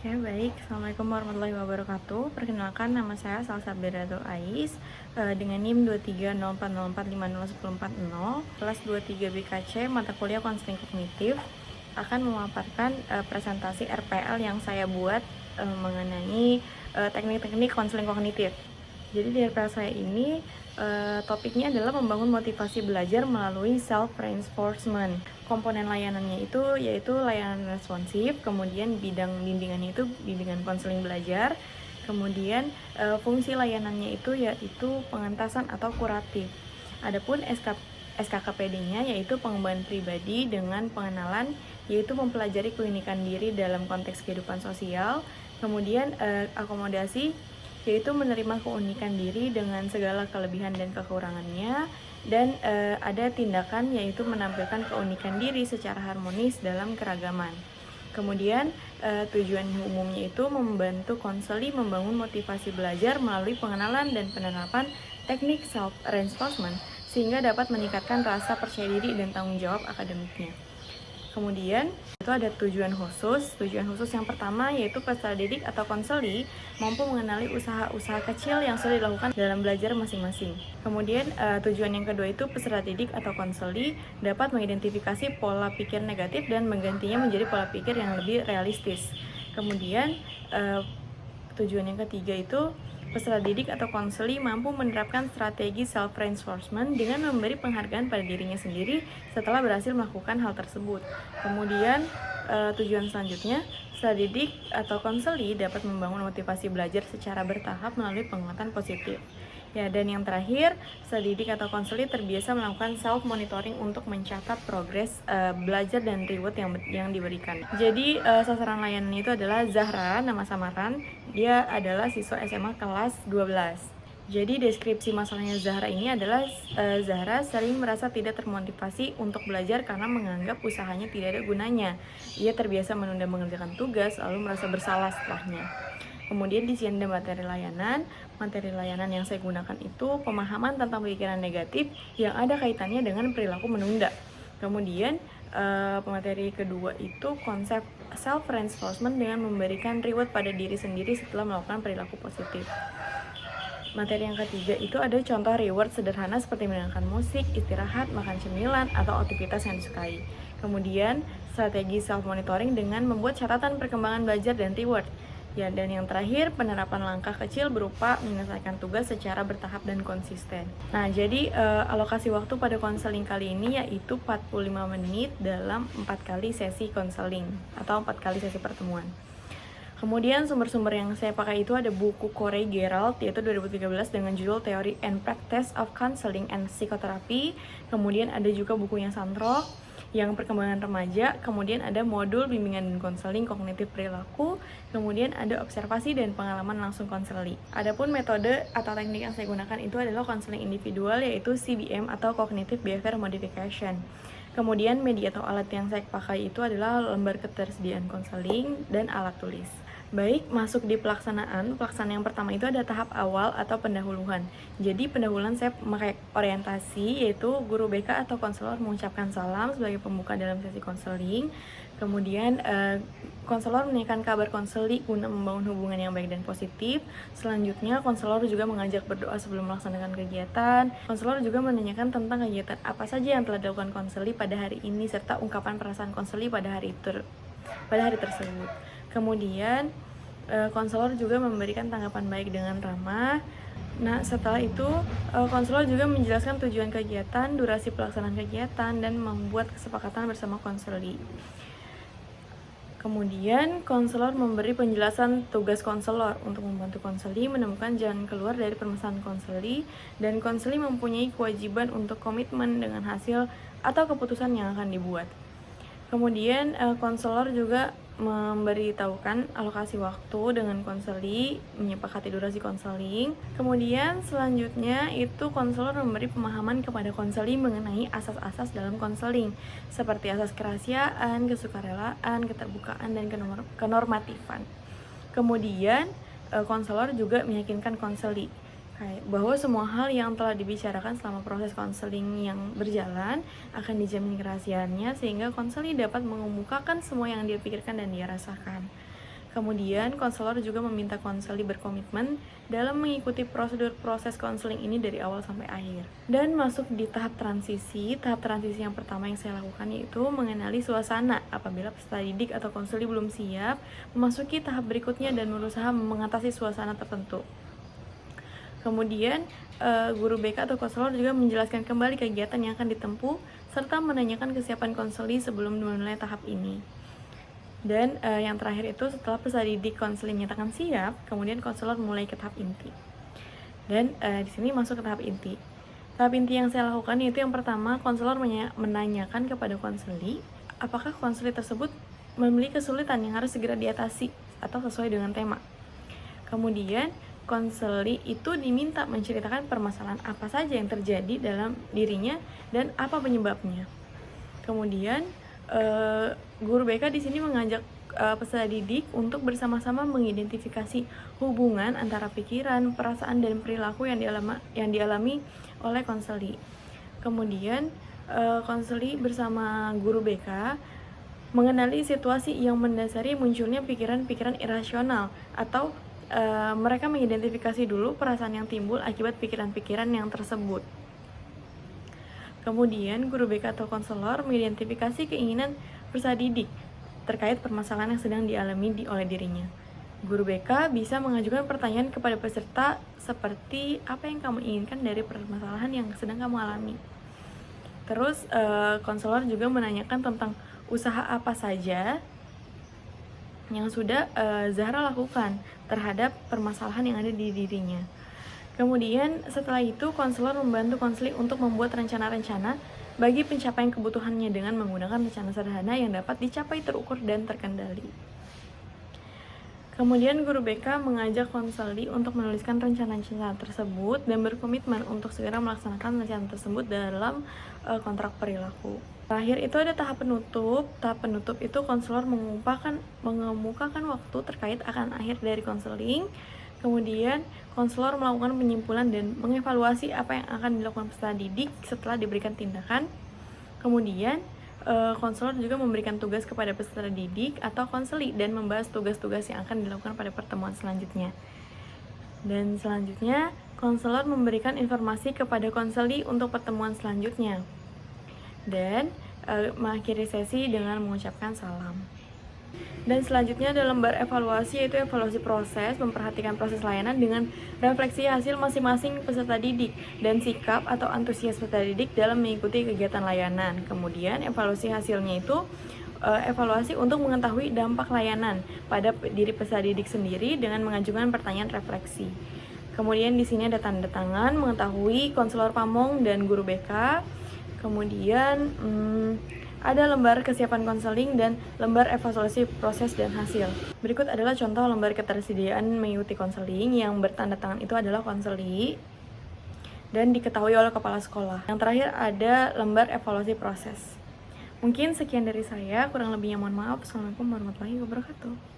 Ya baik, Assalamualaikum warahmatullahi wabarakatuh. Perkenalkan, nama saya Salsa Beratul Ais dengan NIM 230404501040, kelas 23 BKC, mata kuliah konseling kognitif, akan memaparkan presentasi RPL yang saya buat mengenai teknik-teknik konseling kognitif. Jadi di RPL saya ini topiknya adalah membangun motivasi belajar melalui self-reinforcement. Komponen layanannya itu yaitu layanan responsif, kemudian bidang bimbingannya itu bimbingan konseling belajar, kemudian fungsi layanannya itu yaitu pengentasan atau kuratif. Adapun SKKPD-nya yaitu pengembangan pribadi dengan pengenalan, yaitu mempelajari keunikan diri dalam konteks kehidupan sosial, kemudian akomodasi yaitu menerima keunikan diri dengan segala kelebihan dan kekurangannya, dan ada tindakan yaitu menampilkan keunikan diri secara harmonis dalam keragaman. Kemudian tujuan umumnya itu membantu konseli membangun motivasi belajar melalui pengenalan dan penerapan teknik self-reinforcement sehingga dapat meningkatkan rasa percaya diri dan tanggung jawab akademiknya. Kemudian itu ada tujuan khusus. Tujuan khusus yang pertama yaitu peserta didik atau konseli mampu mengenali usaha-usaha kecil yang sudah dilakukan dalam belajar masing-masing. Kemudian tujuan yang kedua itu peserta didik atau konseli dapat mengidentifikasi pola pikir negatif dan menggantinya menjadi pola pikir yang lebih realistis. Kemudian tujuan yang ketiga itu peserta didik atau konseli mampu menerapkan strategi self-reinforcement dengan memberi penghargaan pada dirinya sendiri setelah berhasil melakukan hal tersebut. Kemudian tujuan selanjutnya, peserta didik atau konseli dapat membangun motivasi belajar secara bertahap melalui penguatan positif. Ya, dan yang terakhir, peserta didik atau konseli terbiasa melakukan self-monitoring untuk mencatat progres belajar dan reward yang diberikan. Jadi, sasaran layanan itu adalah Zahra, nama samaran. Dia adalah siswa SMA kelas 12. Jadi, deskripsi masalahnya Zahra ini adalah Zahra sering merasa tidak termotivasi untuk belajar karena menganggap usahanya tidak ada gunanya. Ia terbiasa menunda mengerjakan tugas, lalu merasa bersalah setelahnya. Kemudian di sini ada materi layanan yang saya gunakan itu pemahaman tentang pikiran negatif yang ada kaitannya dengan perilaku menunda. Kemudian materi kedua itu konsep self-reinforcement dengan memberikan reward pada diri sendiri setelah melakukan perilaku positif. Materi yang ketiga itu ada contoh reward sederhana seperti mendengarkan musik, istirahat, makan cemilan, atau aktivitas yang disukai. Kemudian strategi self-monitoring dengan membuat catatan perkembangan belajar dan reward. Ya, dan yang terakhir, penerapan langkah kecil berupa menyelesaikan tugas secara bertahap dan konsisten. Nah, jadi alokasi waktu pada konseling kali ini yaitu 45 menit dalam 4 kali sesi konseling atau 4 kali sesi pertemuan. Kemudian sumber-sumber yang saya pakai itu ada buku Corey Gerald yaitu 2013 dengan judul Theory and Practice of Counseling and Psychotherapy. Kemudian ada juga bukunya Sandrock yang perkembangan remaja, kemudian ada modul bimbingan dan konseling kognitif perilaku, kemudian ada observasi dan pengalaman langsung konseli. Adapun metode atau teknik yang saya gunakan itu adalah konseling individual yaitu CBM atau Cognitive Behavior Modification. Kemudian media atau alat yang saya pakai itu adalah lembar ketersediaan konseling dan alat tulis. Baik, masuk di pelaksanaan yang pertama itu ada tahap awal atau pendahuluan. Jadi pendahuluan saya memakai orientasi, yaitu guru BK atau konselor mengucapkan salam sebagai pembuka dalam sesi konseling. Kemudian konselor menanyakan kabar konseli guna membangun hubungan yang baik dan positif. Selanjutnya konselor juga mengajak berdoa sebelum melaksanakan kegiatan. Konselor juga menanyakan tentang kegiatan apa saja yang telah dilakukan konseli pada hari ini serta ungkapan perasaan konseli pada hari tersebut. Kemudian konselor juga memberikan tanggapan baik dengan ramah. Nah, setelah itu konselor juga menjelaskan tujuan kegiatan, durasi pelaksanaan kegiatan, dan membuat kesepakatan bersama konseli. Kemudian konselor memberi penjelasan tugas konselor untuk membantu konseli menemukan jalan keluar dari permasalahan konseli, dan konseli mempunyai kewajiban untuk komitmen dengan hasil atau keputusan yang akan dibuat. Kemudian konselor juga memberitahukan alokasi waktu dengan konseli, menyepakati durasi konseling. Kemudian selanjutnya itu konselor memberi pemahaman kepada konseli mengenai asas-asas dalam konseling seperti asas kerahasiaan, kesukarelaan, keterbukaan, dan kenormatifan. Kemudian konselor juga meyakinkan konseli bahwa semua hal yang telah dibicarakan selama proses konseling yang berjalan akan dijamin kerahasiaannya sehingga konseli dapat mengemukakan semua yang dia pikirkan dan dia rasakan. Kemudian, konselor juga meminta konseli berkomitmen dalam mengikuti prosedur proses konseling ini dari awal sampai akhir. Dan masuk di tahap transisi yang pertama yang saya lakukan yaitu mengenali suasana apabila peserta didik atau konseli belum siap memasuki tahap berikutnya dan berusaha mengatasi suasana tertentu. Kemudian, guru BK atau konselor juga menjelaskan kembali kegiatan yang akan ditempuh serta menanyakan kesiapan konseli sebelum memulai tahap ini. Dan yang terakhir itu setelah peserta didik konseling menyatakan siap, kemudian konselor mulai ke tahap inti. Dan di sini masuk ke tahap inti. Tahap inti yang saya lakukan yaitu yang pertama, konselor menanyakan kepada konseli apakah konseli tersebut memiliki kesulitan yang harus segera diatasi atau sesuai dengan tema. Kemudian konseli itu diminta menceritakan permasalahan apa saja yang terjadi dalam dirinya dan apa penyebabnya. Kemudian guru BK di sini mengajak peserta didik untuk bersama-sama mengidentifikasi hubungan antara pikiran, perasaan, dan perilaku yang dialami oleh konseli. Kemudian konseli bersama guru BK mengenali situasi yang mendasari munculnya pikiran-pikiran irasional atau mereka mengidentifikasi dulu perasaan yang timbul akibat pikiran-pikiran yang tersebut. Kemudian, guru BK atau konselor mengidentifikasi keinginan peserta didik terkait permasalahan yang sedang dialami oleh dirinya. Guru BK bisa mengajukan pertanyaan kepada peserta seperti apa yang kamu inginkan dari permasalahan yang sedang kamu alami. Terus, konselor juga menanyakan tentang usaha apa saja yang sudah Zahra lakukan terhadap permasalahan yang ada di dirinya. Kemudian setelah itu konselor membantu konseli untuk membuat rencana-rencana bagi pencapaian kebutuhannya dengan menggunakan rencana sederhana yang dapat dicapai, terukur, dan terkendali. Kemudian guru BK mengajak konseli untuk menuliskan rencana-rencana tersebut dan berkomitmen untuk segera melaksanakan rencana tersebut dalam kontrak perilaku. Terakhir itu ada tahap penutup. Tahap penutup itu konselor mengemukakan waktu terkait akan akhir dari konseling. Kemudian konselor melakukan penyimpulan dan mengevaluasi apa yang akan dilakukan peserta didik setelah diberikan tindakan. Kemudian konselor juga memberikan tugas kepada peserta didik atau konseli dan membahas tugas-tugas yang akan dilakukan pada pertemuan selanjutnya. Dan selanjutnya, konselor memberikan informasi kepada konseli untuk pertemuan selanjutnya. Dan mengakhiri sesi dengan mengucapkan salam. Dan selanjutnya ada lembar evaluasi, yaitu evaluasi proses, memperhatikan proses layanan dengan refleksi hasil masing-masing peserta didik dan sikap atau antusias peserta didik dalam mengikuti kegiatan layanan. Kemudian evaluasi hasilnya itu evaluasi untuk mengetahui dampak layanan pada diri peserta didik sendiri dengan mengajukan pertanyaan refleksi. Kemudian di sini ada tanda tangan mengetahui konselor pamong dan guru BK. Kemudian ada lembar kesiapan konseling dan lembar evaluasi proses dan hasil. Berikut adalah contoh lembar ketersediaan mengikuti konseling yang bertanda tangan itu adalah konseli dan diketahui oleh kepala sekolah. Yang terakhir ada lembar evaluasi proses. Mungkin sekian dari saya, kurang lebihnya mohon maaf. Assalamualaikum warahmatullahi wabarakatuh.